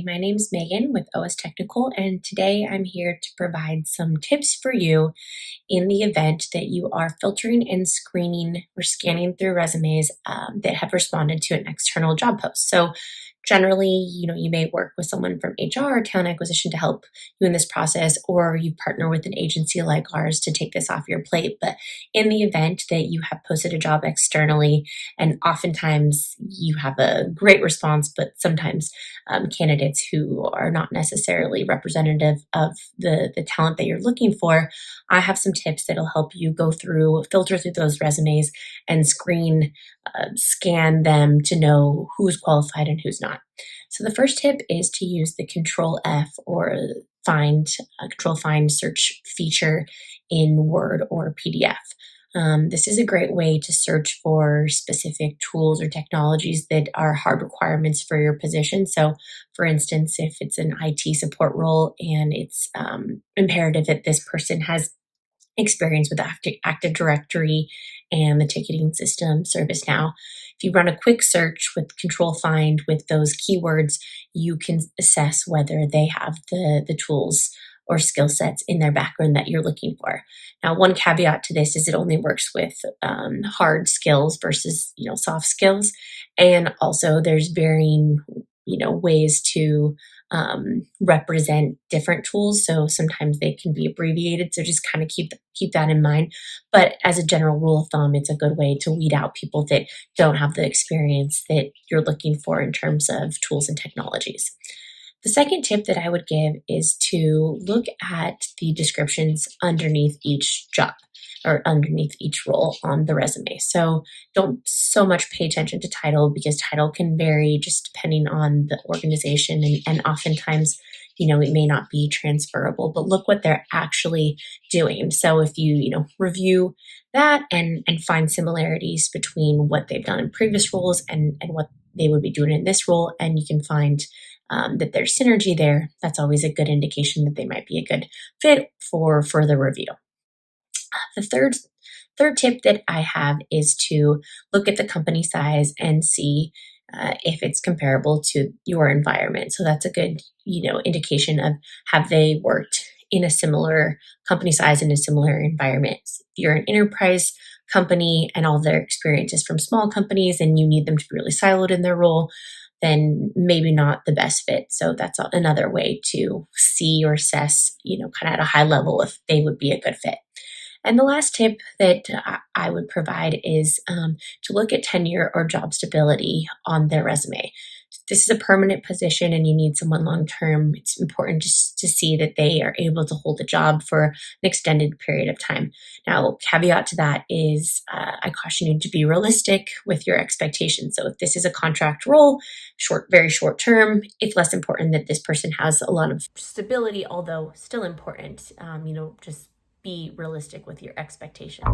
my name's Megan with OSTechnical, and today I'm here to provide some tips for you in the event that you are filtering and screening or scanning through resumes that have responded to an external job post. So generally, you may work with someone from HR or talent acquisition to help you in this process, or you partner with an agency like ours to take this off your plate. But in the event that you have posted a job externally, and oftentimes you have a great response, but sometimes candidates who are not necessarily representative of the talent that you're looking for, I have some tips that'll help you go through, filter through those resumes and scan them to know who's qualified and who's not. So the first tip is to use the Control F or Control Find search feature in Word or PDF. This is a great way to search for specific tools or technologies that are hard requirements for your position. So, for instance, if it's an IT support role and it's imperative that this person has experience with Active Directory and the ticketing system, ServiceNow. If you run a quick search with Control Find with those keywords, you can assess whether they have the tools or skill sets in their background that you're looking for. Now, one caveat to this is it only works with hard skills versus soft skills, and also there's varying ways to represent different tools. So sometimes they can be abbreviated. So just kind of keep that in mind. But as a general rule of thumb, it's a good way to weed out people that don't have the experience that you're looking for in terms of tools and technologies. The second tip that I would give is to look at the descriptions underneath each job or underneath each role on the resume. So don't so much pay attention to title, because title can vary just depending on the organization, and oftentimes, it may not be transferable, but look what they're actually doing. So if you, review that and find similarities between what they've done in previous roles and what they would be doing in this role, and you can find that there's synergy there, that's always a good indication that they might be a good fit for further review. The third tip that I have is to look at the company size and see if it's comparable to your environment. So that's a good, indication of, have they worked in a similar company size in a similar environment. If you're an enterprise company and all their experience is from small companies and you need them to be really siloed in their role, then maybe not the best fit. So that's another way to see or assess, kind of at a high level, if they would be a good fit. And the last tip that I would provide is to look at tenure or job stability on their resume. If this is a permanent position and you need someone long-term, it's important just to see that they are able to hold a job for an extended period of time. Now, caveat to that is I caution you to be realistic with your expectations. So if this is a contract role, very short term, it's less important that this person has a lot of stability, although still important. Just be realistic with your expectations.